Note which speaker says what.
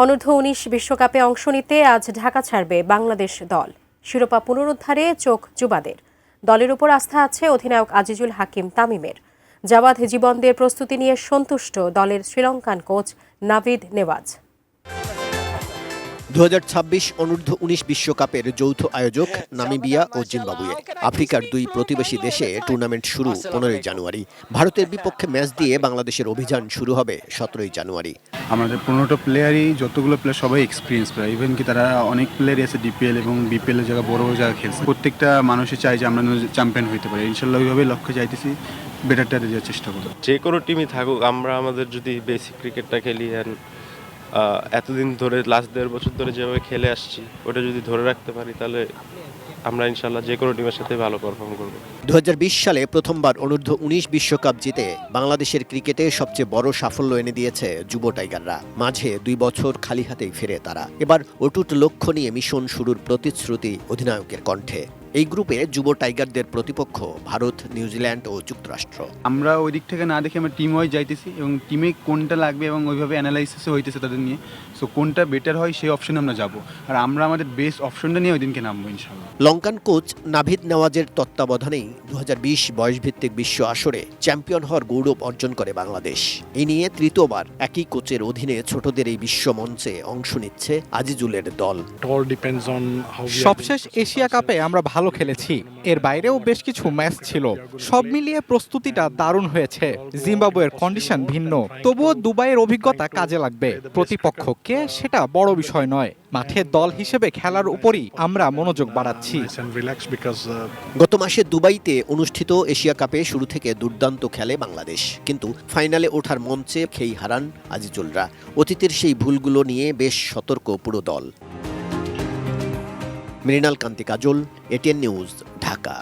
Speaker 1: অনূর্ধ্ব-19 বিশ্বকাপে অংশ নিতে আজ ঢাকা ছাড়বে বাংলাদেশ দল। শিরোপা পুনরুদ্ধারে চোখ যুবাদের। দলের উপর আস্থা আছে অধিনায়ক আজিজুল হাকিম তামিমের। জাওয়াদ জীবনদের প্রস্তুতি নিয়ে সন্তুষ্ট দলের শ্রীলঙ্কান কোচ নাভিদ নেওয়াজ।
Speaker 2: 2026 অনূর্ধ্ব-19 বিশ্বকাপের যৌথ আয়োজক নামিবিয়া ও জিম্বাবুয়ে। আফ্রিকার দুই প্রতিবেশী দেশে টুর্নামেন্ট শুরু 15 জানুয়ারি। ভারতের বিপক্ষে ম্যাচ দিয়ে বাংলাদেশের অভিযান শুরু হবে 17 জানুয়ারি।
Speaker 3: আমাদের 15টা প্লেয়ারই যতগুলো প্লেয়ার সবাই এক্সপিরিয়েন্স প্লেয়ার, ইভেন কি তারা অনেক প্লেয়ারই আছে ডিপিএল এবং বিপিএল এর জায়গা বড় বড় জায়গা খেলছে। প্রত্যেকটা মানুষই চায় যে আমরা চ্যাম্পিয়ন হইতে পারি। ইনশাল্লাহ ওইভাবে লক্ষ্যে যাইতেছি, বেটারটা দেওয়ার চেষ্টা করব।
Speaker 4: যে কোনো টিমই থাকুক, আমরা আমাদের যদি বেসিক ক্রিকেটটা খেলি এতদিন ধরে লাস্ট 1.5 বছর ধরে যেভাবে খেলে আসছি ওটা যদি ধরে রাখতে পারি তাহলে আমরা ইনশাল্লাহ যে কোনো টিমের সাথে ভালো পারফর্ম করব।
Speaker 2: 2020 সালে প্রথমবার অনূর্ধ্ব-19 বিশ্বকাপ জিতে বাংলাদেশের ক্রিকেটে সবচেয়ে বড় সাফল্য এনে দিয়েছে যুব টাইগাররা। মাঝে 2 বছর খালি হাতেই ফিরে তারা। এবার অটুট লক্ষ্য নিয়ে মিশন শুরুর প্রতিশ্রুতি অধিনায়কের কণ্ঠে। এই গ্রুপে যুব টাইগারদের প্রতিপক্ষ ভারত, নিউজিল্যান্ড ও যুক্তরাষ্ট্র।
Speaker 3: আমরা ওই দিক থেকে না দেখে আমরা টিম ওয়াইজ যাইতেছি এবং টিমে কোনটা লাগবে এবং ওইভাবে অ্যানালাইসিসও হইতেছে তাদের নিয়ে। সো কোনটা বেটার হয় সেই অপশনে আমরা যাব, আর আমরা আমাদের বেস্ট অপশনটা নিয়ে ওই দিনকে নামবো ইনশাআল্লাহ।
Speaker 2: লঙ্কান কোচ নাভিদ নেওয়াজের তত্ত্বাবধানেই 2020 বয়সভিত্তিক বিশ্ব আসরে চ্যাম্পিয়ন হওয়ার গৌরব অর্জন করে বাংলাদেশ। এই নিয়ে তৃতীয়বার একই কোচের অধীনে ছোটদের এই বিশ্ব মঞ্চে অংশ নিচ্ছে আজিজুলের দল।
Speaker 5: সবশেষ এশিয়া কাপে আমরা ভালো খেলেছি, এর বাইরেও বেশ কিছু ম্যাচ ছিল। সব মিলিয়ে প্রস্তুতিটা দারুণ হয়েছে। জিম্বাবুয়ের কন্ডিশন ভিন্ন, তবুও দুবাইয়ের অভিজ্ঞতা কাজে লাগবে। প্রতিপক্ষকে সেটা বড় বিষয় নয়, মাঠে দল হিসেবে খেলার উপরই আমরা মনোযোগ বাড়াচ্ছি।
Speaker 2: গত মাসে দুবাইতে অনুষ্ঠিত এশিয়া কাপে শুরু থেকে দুর্দান্ত খেলে বাংলাদেশ, কিন্তু ফাইনালে ওঠার মঞ্চে খেই হারান আজিজুলরা। অতীতের সেই ভুলগুলো নিয়ে বেশ সতর্ক পুরো দল। মৃণাল কান্তি কাজল, এটিএন নিউজ, ঢাকা।